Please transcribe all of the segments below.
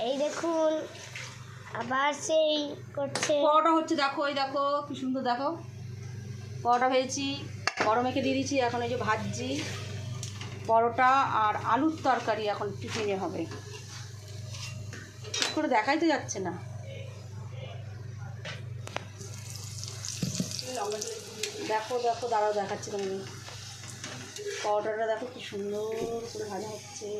এই দেখুন আবার সেই করছে। পরোটা হচ্ছে, দেখো এই দেখো কি সুন্দর, দেখো পরোটা ভেজেছি, বড় মেখে দিয়ে দিয়েছি। এখন এই যে ভাজছি পরোটা আর আলুর তরকারি, এখন টিফিনে হবে। ঠিক করে দেখাই তো যাচ্ছে না। দেখো দেখো, দাঁড়াও দেখাচ্ছি তোমাকে। পরোটাটা দেখো কি সুন্দর করে ভাজা হচ্ছে।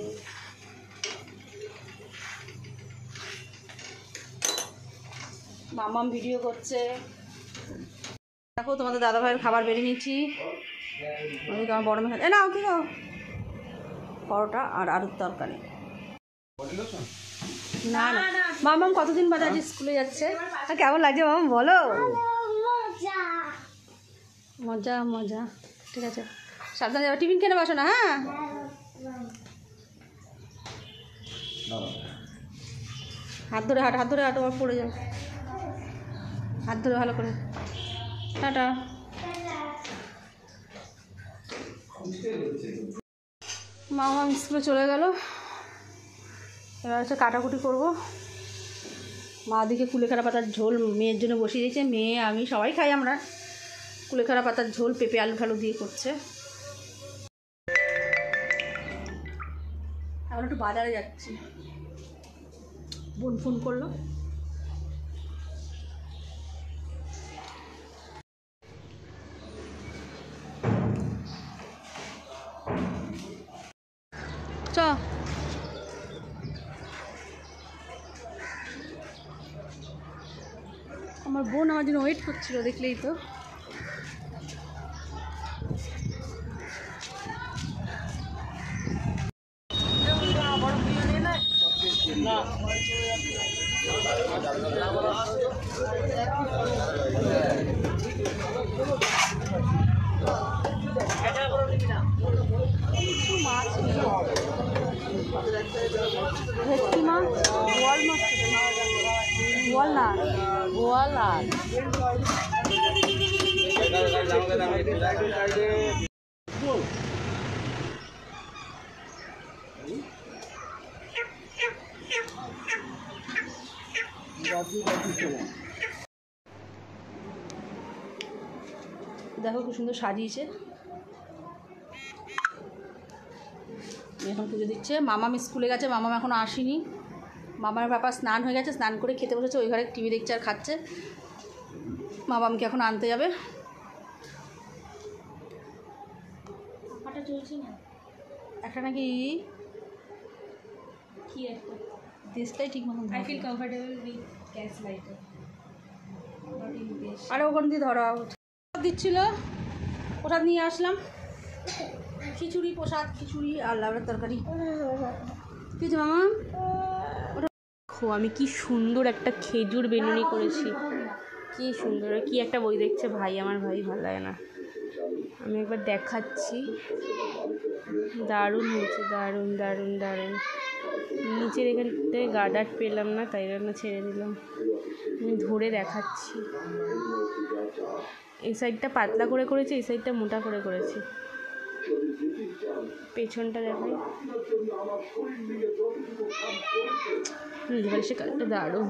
মামাম ভিডিও করছে। দেখো তোমাদের দাদাভাইয়ের খাবার বেরিয়ে নিচ্ছি। ওদিকে আমার বড় মেয়ে, নাও কি খাও? পরোটা আর আলুর তরকারি। না না, মামাম কতদিন বাদে আজ স্কুলে যাচ্ছে। কেমন লাগছে মামাম বলো? মজা মজা। ঠিক আছে, সাবধানে যাবে, টিফিন খেতে বসো না। হ্যাঁ, হাত ধরে হাঁটো, হাত ধরে হাঁটো, আবার পড়ে যাও। হাত ধরে ভালো করে টাটা। মামা স্কুলে চলে গেল। এবার হচ্ছে কাটাকুটি করবো। মা দিকে কুলেখাড়া পাতার ঝোল মেয়ের জন্য বসিয়ে দিয়েছে। মেয়ে আমি সবাই খাই আমরা। কুলেখাড়া পাতার ঝোল পেঁপে আলু ঠালু দিয়ে করছে। এখন একটু বাজারে যাচ্ছি। বোন ফোন করলো। চ, আমার বোন আমার জন্য ওয়েট করছিল, দেখলেই তো। ভেটকি মাছ, বোয়াল মাছ, বোয়াল না, বোয়াল আর দেখো কি সুন্দর সাজিয়েছে। এখন পুজো দিচ্ছে। মামাম স্কুলে গেছে, মামাম এখনও আসেনি। মামার বাবা স্নান হয়ে গেছে, স্নান করে খেতে বসেছে। ওই ঘরে টিভি দেখছে আর খাচ্ছে। মামামকে এখন আনতে যাবে। চলছে না একটা নাকি কি একটা দেশটাই ঠিক মতন। I feel comfortable with gas lighter. আরে ওখান দিয়ে ধরা দিচ্ছিল, প্রসাদ নিয়ে আসলাম। খিচুড়ি, প্রসাদ, খিচুড়ি আর লাউয়ের তরকারি। কিছু মামা দেখো আমি কি সুন্দর একটা খেজুর বেনুনি করেছি। কি সুন্দর। কি একটা বই দেখছে ভাই, আমার ভাই ভালো লাগে না। আমি একবার দেখাচ্ছি। দারুণ হয়েছে, দারুণ দারুণ দারুণ। নিচের এখানটায় গার্ডার পেলাম না, তাই জন্য ছেড়ে দিলাম। আমি ধরে দেখাচ্ছি। এই সাইডটা পাতলা করে করেছি, এই সাইডটা মোটা করে করেছি। পেছনটা দেখাই। সে কালারটা দারুণ।